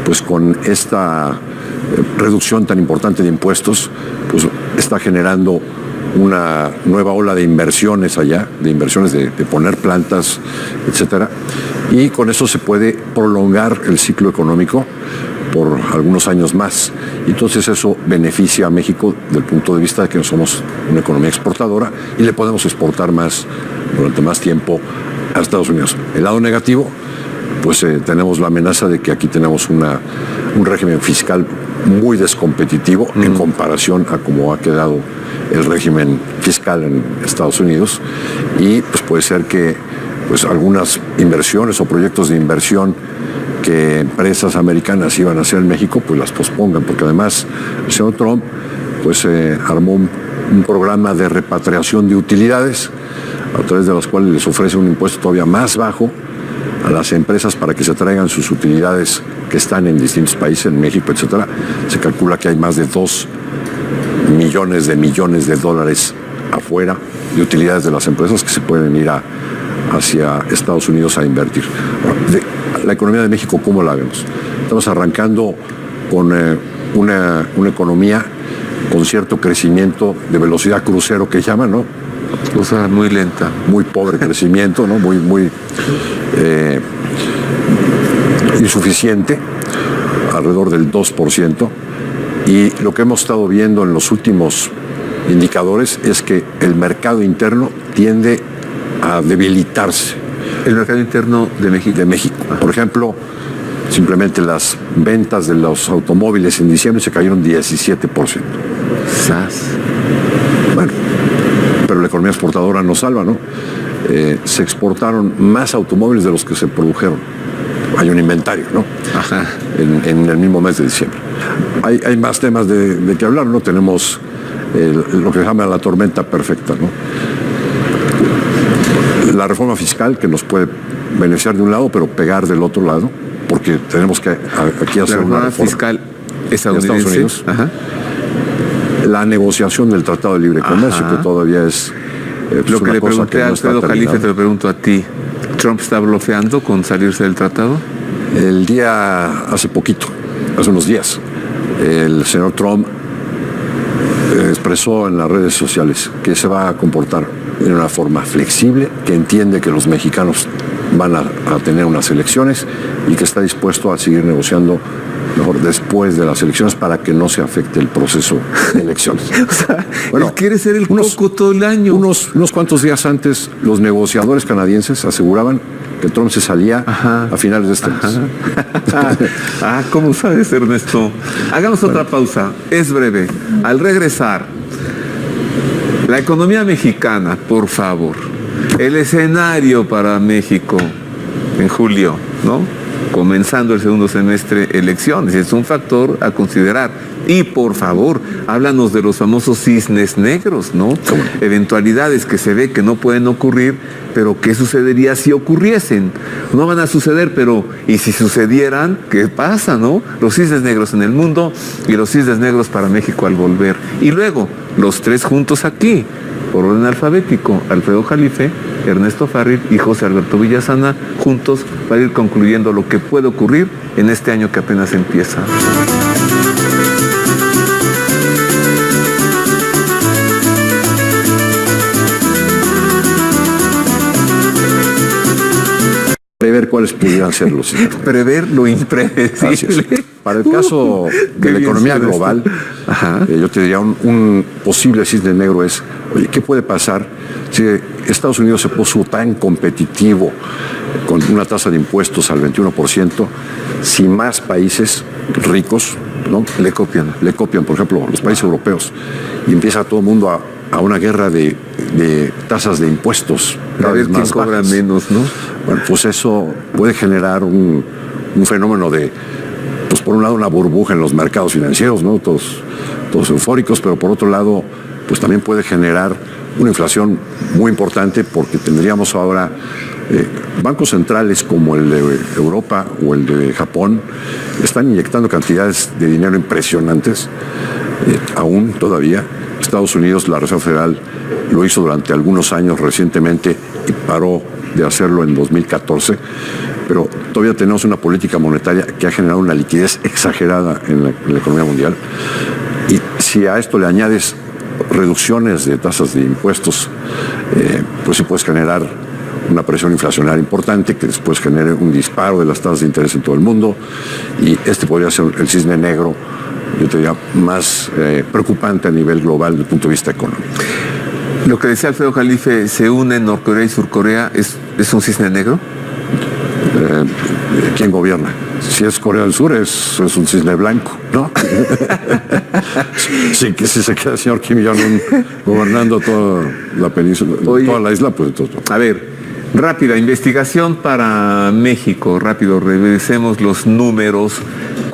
pues con esta reducción tan importante de impuestos, pues está generando una nueva ola de inversiones allá, de inversiones de poner plantas, etcétera, y con eso se puede prolongar el ciclo económico por algunos años más. Entonces eso beneficia a México desde el punto de vista de que no somos una economía exportadora y le podemos exportar más durante más tiempo a Estados Unidos. El lado negativo, pues tenemos la amenaza de que aquí tenemos un régimen fiscal muy descompetitivo en comparación a cómo ha quedado el régimen fiscal en Estados Unidos, y pues puede ser que pues algunas inversiones o proyectos de inversión que empresas americanas iban a hacer en México, pues las pospongan, porque además el señor Trump pues armó un programa de repatriación de utilidades, a través de las cuales les ofrece un impuesto todavía más bajo a las empresas para que se traigan sus utilidades que están en distintos países, en México, etcétera. Se calcula que hay más de 2 millones de dólares afuera de utilidades de las empresas que se pueden ir hacia Estados Unidos a invertir. La economía de México, ¿cómo la vemos? Estamos arrancando con una economía con cierto crecimiento de velocidad crucero que llaman, ¿no? O sea, muy lenta. Muy pobre crecimiento, ¿no? Muy insuficiente, alrededor del 2%. Y lo que hemos estado viendo en los últimos indicadores es que el mercado interno tiende a debilitarse. ¿El mercado interno de México? De México. Por ejemplo, simplemente las ventas de los automóviles en diciembre se cayeron 17%. ¡Sas! Bueno, pero la economía exportadora nos salva, ¿no? Se exportaron más automóviles de los que se produjeron. Hay un inventario, ¿no? Ajá. En el mismo mes de diciembre. Hay más temas de que hablar, ¿no? Tenemos lo que se llama la tormenta perfecta, ¿no? La reforma fiscal que nos puede beneficiar de un lado, pero pegar del otro lado, porque tenemos que aquí hacer una reforma fiscal estadounidense. Estados Unidos. Ajá. La negociación del Tratado de Libre Comercio, Ajá. que todavía es lo que le pregunté a Alfredo Jalife, te lo pregunto a ti. ¿Trump está bloqueando con salirse del tratado? Hace poquito, hace unos días, el señor Trump expresó en las redes sociales que se va a comportar de una forma flexible, que entiende que los mexicanos van a tener unas elecciones y que está dispuesto a seguir negociando mejor después de las elecciones para que no se afecte el proceso de elecciones. O sea, bueno, quiere ser el coco todo el año. Unos cuantos días antes, los negociadores canadienses aseguraban que Trump se salía a finales de este mes. ¿Cómo sabes, Ernesto? Hagamos otra pausa. Es breve. Al regresar, la economía mexicana, por favor. El escenario para México en julio, ¿no? Comenzando el segundo semestre, elecciones. Es un factor a considerar. Y por favor, háblanos de los famosos cisnes negros, ¿no? Eventualidades que se ve que no pueden ocurrir, pero ¿qué sucedería si ocurriesen? No van a suceder, pero ¿y si sucedieran? ¿Qué pasa, no? Los cisnes negros en el mundo y los cisnes negros para México al volver. Y luego, los tres juntos aquí, por orden alfabético, Alfredo Jalife, Ernesto Farril y José Alberto Villasana, juntos para ir concluyendo lo que puede ocurrir en este año que apenas empieza. Prever cuáles pudieran ser los signos. Prever lo impredecible. Para el caso de la economía global, yo te diría un posible cisne negro es, oye, ¿qué puede pasar si Estados Unidos se puso tan competitivo con una tasa de impuestos al 21%, si más países ricos, ¿no? le copian, por ejemplo, los países europeos, y empieza todo el mundo a una guerra de tasas de impuestos cada vez más cobra menos, ¿no? Bueno, pues eso puede generar un fenómeno de, pues por un lado una burbuja en los mercados financieros, ¿no? Todos eufóricos, pero por otro lado, pues también puede generar una inflación muy importante, porque tendríamos ahora bancos centrales como el de Europa o el de Japón están inyectando cantidades de dinero impresionantes, aún todavía. Estados Unidos, la Reserva Federal, lo hizo durante algunos años recientemente y paró de hacerlo en 2014, pero todavía tenemos una política monetaria que ha generado una liquidez exagerada en la economía mundial. Y si a esto le añades reducciones de tasas de impuestos, pues sí puedes generar una presión inflacionaria importante que después genere un disparo de las tasas de interés en todo el mundo, y este podría ser el cisne negro, yo te diría, más preocupante a nivel global desde el punto de vista económico. Lo que decía Alfredo Jalife, ¿se unen Norcorea y Surcorea? ¿Es un cisne negro? ¿Quién gobierna? Si es Corea del Sur, es un cisne blanco, ¿no? Sí, que si se queda el señor Kim Jong-un gobernando toda la península, toda la isla, pues todo. A ver, rápida investigación para México, rápido, revisemos los números.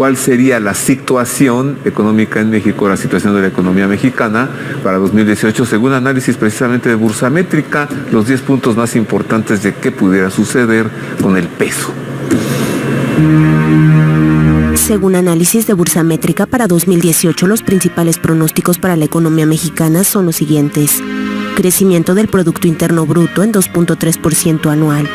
cuál sería la situación económica en México, la situación de la economía mexicana para 2018, según análisis precisamente de Bursamétrica, los 10 puntos más importantes de qué pudiera suceder con el peso. Según análisis de Bursamétrica para 2018, los principales pronósticos para la economía mexicana son los siguientes. Crecimiento del Producto Interno Bruto en 2.3% anual.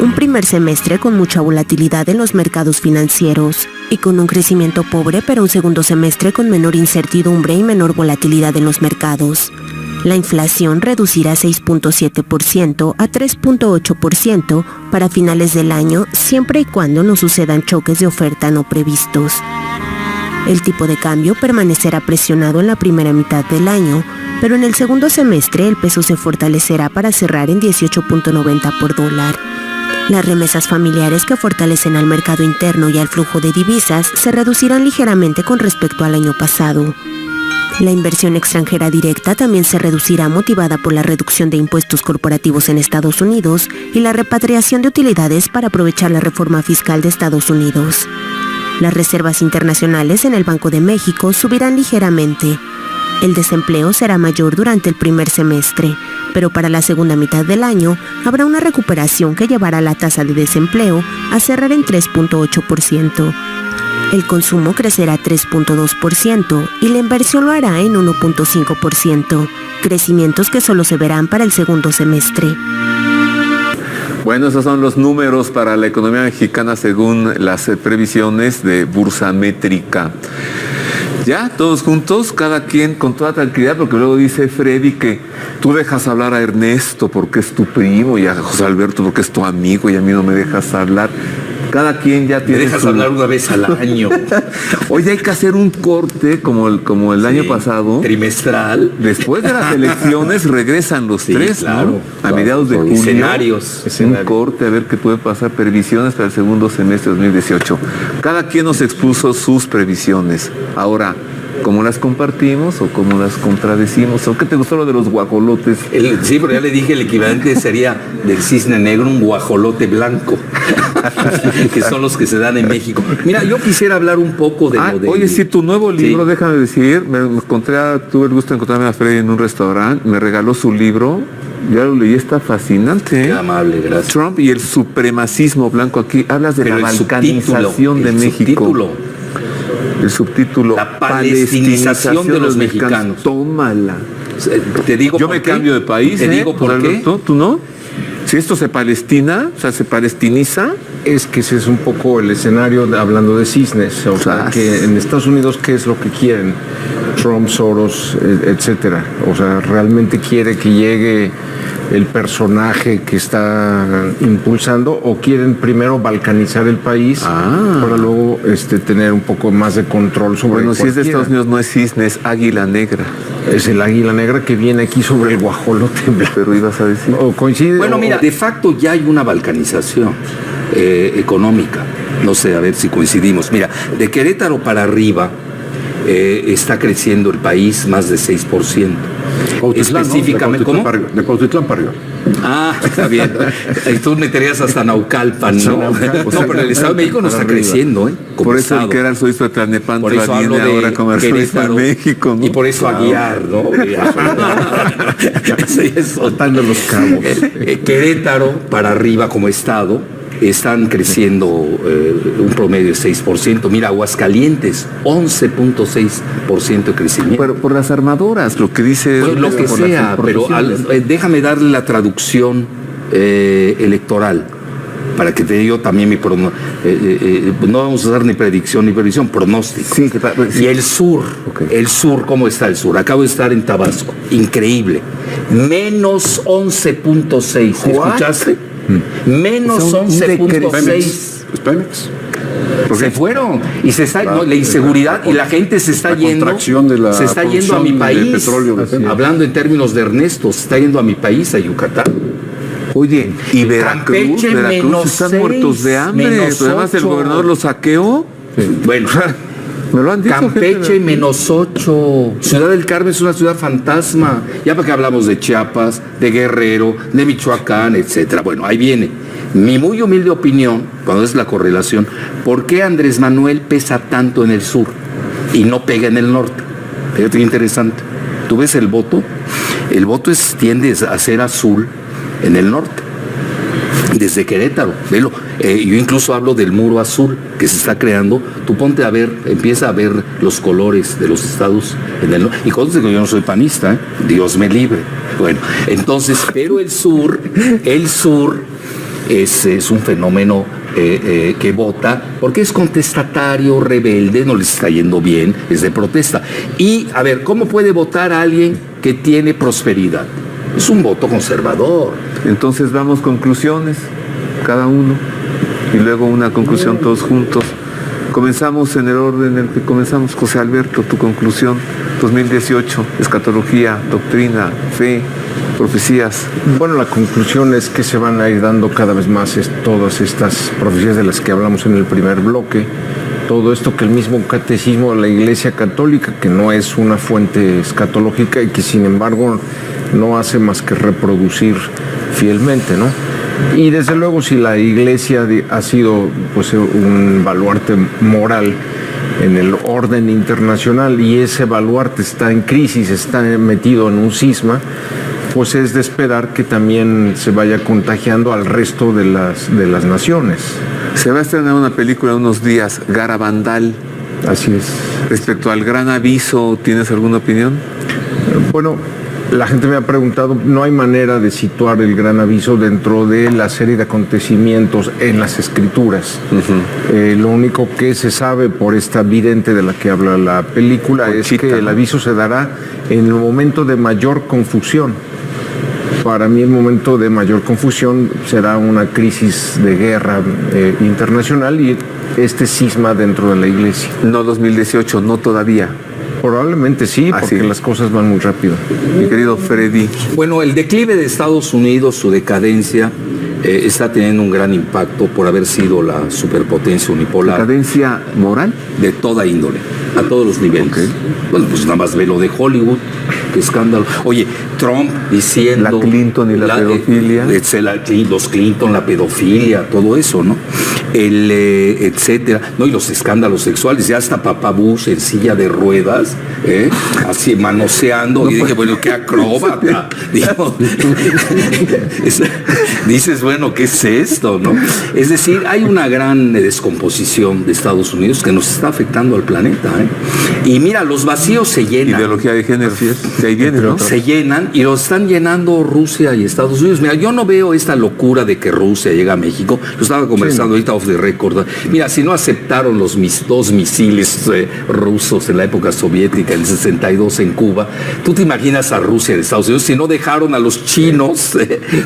Un primer semestre con mucha volatilidad en los mercados financieros y con un crecimiento pobre, pero un segundo semestre con menor incertidumbre y menor volatilidad en los mercados. La inflación reducirá 6.7% a 3.8% para finales del año, siempre y cuando no sucedan choques de oferta no previstos. El tipo de cambio permanecerá presionado en la primera mitad del año, pero en el segundo semestre el peso se fortalecerá para cerrar en 18.90 por dólar. Las remesas familiares que fortalecen al mercado interno y al flujo de divisas se reducirán ligeramente con respecto al año pasado. La inversión extranjera directa también se reducirá, motivada por la reducción de impuestos corporativos en Estados Unidos y la repatriación de utilidades para aprovechar la reforma fiscal de Estados Unidos. Las reservas internacionales en el Banco de México subirán ligeramente. El desempleo será mayor durante el primer semestre, pero para la segunda mitad del año habrá una recuperación que llevará la tasa de desempleo a cerrar en 3.8%. El consumo crecerá 3.2% y la inversión lo hará en 1.5%, crecimientos que solo se verán para el segundo semestre. Bueno, esos son los números para la economía mexicana según las previsiones de Bursamétrica. Ya, todos juntos, cada quien con toda tranquilidad, porque luego dice Freddy que tú dejas hablar a Ernesto porque es tu primo y a José Alberto porque es tu amigo y a mí no me dejas hablar. Cada quien ya tiene. Me dejas hablar una vez al año. Oye, hay que hacer un corte como el año pasado. Trimestral. Después de las elecciones regresan los tres, claro, ¿no? A mediados de junio. Escenarios. Un corte a ver qué puede pasar. Previsiones para el segundo semestre de 2018. Cada quien nos expuso sus previsiones. Ahora, ¿cómo las compartimos o cómo las contradecimos? ¿O qué te gustó lo de los guajolotes? Sí, pero ya le dije, el equivalente sería del cisne negro, un guajolote blanco, que son los que se dan en México. Mira, yo quisiera hablar un poco de lo de... Oye, sí, tu nuevo libro, déjame decir, tuve el gusto de encontrarme a Freddy en un restaurante, me regaló su libro, ya lo leí, está fascinante. Qué amable, gracias. Trump y el supremacismo blanco. Aquí hablas de la balcanización de México. El subtítulo, la palestinización de los mexicanos. Tómala. Te digo, yo me cambio de país. Te digo por qué. ¿Tú no? Si esto se palestina, o sea, se palestiniza. Es que ese es un poco el escenario hablando de cisnes. O sea, que en Estados Unidos, ¿qué es lo que quieren? Trump, Soros, etcétera. O sea, realmente quiere que llegue el personaje que está impulsando, o quieren primero balcanizar el país para luego tener un poco más de control sobre. Bueno, si es de Estados Unidos no es cisne, es águila negra. Es el águila negra que viene aquí sobre el guajolote blanco. Pero ibas a decir. ¿O coincide? Bueno, mira, de facto ya hay una balcanización económica. No sé, a ver si coincidimos. Mira, de Querétaro para arriba está creciendo el país más de 6%. Cuautitlán, específicamente, ¿no? De Cuautitlán para arriba. Ah, está bien. Tú meterías hasta Naucalpan, ¿no? No, pero el Estado de México no está creciendo, ¿eh? Por eso el que era el suizo de Tlalnepantla viene ahora como Querétaro, México, ¿no? Y por eso Aguiar, ¿no? Eso es soltando los cabos. Querétaro para arriba como estado están creciendo un promedio de 6%. Mira, Aguascalientes, 11.6% de crecimiento. Pero por las armadoras, lo que dice... Pues lo que sea, pero déjame darle la traducción electoral, para que te diga también mi pronóstico. No vamos a usar ni predicción ni previsión, pronóstico. Sí, y el sur, ¿cómo está el sur? Acabo de estar en Tabasco, increíble. Menos 11.6, ¿escuchaste? Menos 11.6. Pemex. Se fueron y se está la inseguridad y la gente se está yendo a mi país. Petróleo, hablando en términos de Ernesto, se está yendo a mi país, a Yucatán. Oye, y Veracruz están muertos de hambre. Además el gobernador lo saqueó. Bueno, me lo han dicho. Campeche -8. Ciudad del Carmen es una ciudad fantasma. Ya para que hablamos de Chiapas, de Guerrero, de Michoacán, etcétera. Bueno, ahí viene. mi muy humilde opinión, cuando es la correlación, ¿por qué Andrés Manuel pesa tanto en el sur y no pega en el norte? Fíjate qué interesante. ¿Tú ves el voto? El voto tiende a ser azul en el norte. Desde Querétaro, velo. Yo incluso hablo del muro azul que se está creando. Tú ponte a ver, empieza a ver los colores de los estados en el norte. Y conste que yo no soy panista, Dios me libre. Bueno, entonces, pero el sur es un fenómeno que vota porque es contestatario, rebelde, no les está yendo bien, es de protesta. Y, a ver, ¿cómo puede votar a alguien que tiene prosperidad? Es un voto conservador. Entonces damos conclusiones, cada uno, y luego una conclusión todos juntos. Comenzamos en el orden en el que comenzamos. José Alberto, tu conclusión, 2018, escatología, doctrina, fe, profecías. Bueno, la conclusión es que se van a ir dando cada vez más todas estas profecías de las que hablamos en el primer bloque. Todo esto que el mismo catecismo de la Iglesia Católica, que no es una fuente escatológica y que sin embargo no hace más que reproducir fielmente, ¿no? Y desde luego si la Iglesia ha sido pues un baluarte moral en el orden internacional y ese baluarte está en crisis, está metido en un cisma, pues es de esperar que también se vaya contagiando al resto de las naciones. Se va a estrenar una película en unos días, Garabandal. Así es. Respecto al Gran Aviso, ¿tienes alguna opinión? Bueno, la gente me ha preguntado, no hay manera de situar el Gran Aviso dentro de la serie de acontecimientos en las Escrituras. Lo único que se sabe por esta vidente de la que habla la película Conchita, es que el aviso se dará en el momento de mayor confusión. Para mí el momento de mayor confusión será una crisis de guerra internacional y este cisma dentro de la Iglesia. No 2018, no todavía. Probablemente sí, porque las cosas van muy rápido. Mi querido Freddy. Bueno, el declive de Estados Unidos, su decadencia, está teniendo un gran impacto por haber sido la superpotencia unipolar. ¿Decadencia moral? De toda índole, a todos los niveles. Okay. Bueno, pues nada más ve lo de Hollywood, qué escándalo. Oye, Trump diciendo... La Clinton y la pedofilia. Los Clinton, la pedofilia, todo eso, ¿no? Etcétera. No, y los escándalos sexuales, ya hasta Papá Bush en silla de ruedas, así manoseando, no, y dije, bueno, qué acróbata. Digo, dices, bueno, ¿qué es esto, no? Es decir, hay una gran descomposición de Estados Unidos que nos está afectando al planeta, Y mira, los vacíos se llenan. Ideología de género, sí, de ahí viene, ¿no? Se llenan y los están llenando Rusia y Estados Unidos. Mira, yo no veo esta locura de que Rusia llega a México. Lo estaba conversando ahorita off the record. Mira, si no aceptaron los dos misiles rusos en la época soviética, en el 62 en Cuba, tú te imaginas a Rusia y Estados Unidos si no dejaron a los chinos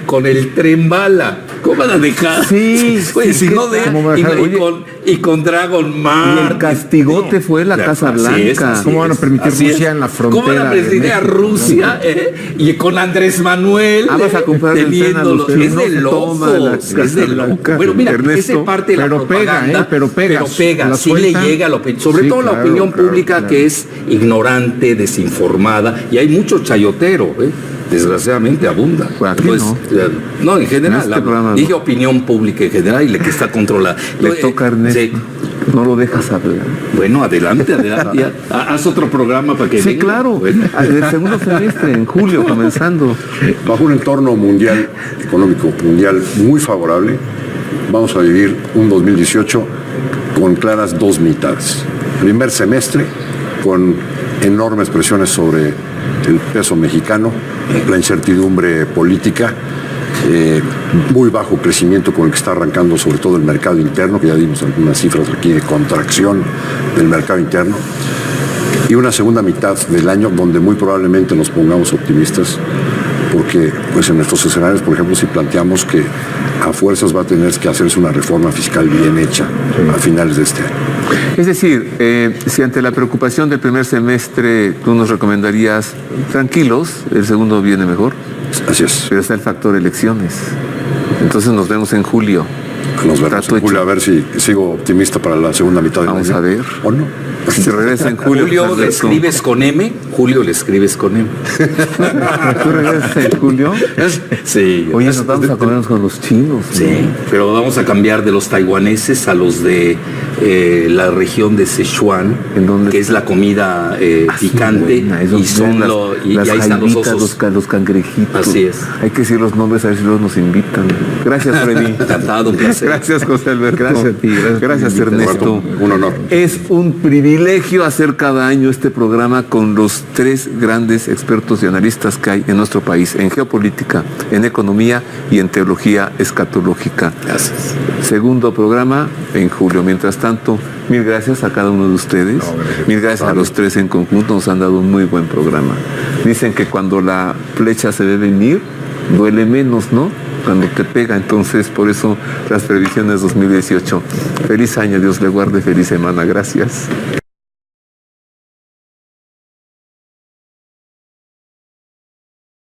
con el tren bala. ¿Cómo van a dejar? Sí, pues, si no y con Dragon Man. Y el castigote fue la Casa Blanca. ¿Cómo van a permitir Rusia en la frontera? ¿Cómo van a permitir a Rusia y con Andrés Manuel vas a comprar el tren a los chinos? Es de locos, es de locos. Bueno, mira, esa parte de la propaganda, pero pega, sí le llega sobre todo la opinión pública que es ignorante, desinformada, y hay mucho chayotero, desgraciadamente abunda. Pues, no, en general, dije opinión pública en general y la que está controlada. Le toca a Ernesto. Sí. No lo dejas hablar. Bueno, adelante. Haz otro programa para que sí, venga. Claro. Bueno. El segundo semestre, en julio, comenzando. Bajo un entorno mundial, económico mundial muy favorable, vamos a vivir un 2018 con claras dos mitades. Primer semestre, con enormes presiones sobre el peso mexicano, la incertidumbre política, muy bajo crecimiento con el que está arrancando sobre todo el mercado interno, que ya dimos algunas cifras aquí de contracción del mercado interno, y una segunda mitad del año donde muy probablemente nos pongamos optimistas, porque pues en nuestros escenarios, por ejemplo, si planteamos que a fuerzas va a tener que hacerse una reforma fiscal bien hecha a finales de este año. Es decir, si ante la preocupación del primer semestre tú nos recomendarías tranquilos, el segundo viene mejor. Así es. Pero está el factor elecciones. Entonces nos vemos en julio. Nos veremos en julio, a ver si sigo optimista para la segunda mitad del año. Vamos a ver. ¿O no? Si regresa en julio. Julio le escribes con M. Julio le escribes con M. ¿Tú regresas en julio? Sí. Oye, nos vamos a comernos con los chinos. Sí, pero vamos a cambiar de los taiwaneses a los de la región de Sichuan, que es la comida picante, y son y ahí están los osos. Los cangrejitos. Así es. Hay que decir los nombres a ver si luego nos invitan. Gracias, Freddy. Encantado, un placer. Gracias, José Alberto. Gracias a ti. Gracias, Ernesto. Un honor. Es un privilegio hacer cada año este programa con los 3 grandes expertos y analistas que hay en nuestro país, en geopolítica, en economía y en teología escatológica. Gracias. Segundo programa en julio. Mientras tanto, mil gracias a cada uno de ustedes. Mil gracias a los 3 en conjunto. Nos han dado un muy buen programa. Dicen que cuando la flecha se ve venir, duele menos, ¿no? Cuando te pega, entonces por eso las previsiones 2018. Feliz año, Dios le guarde, feliz semana, gracias.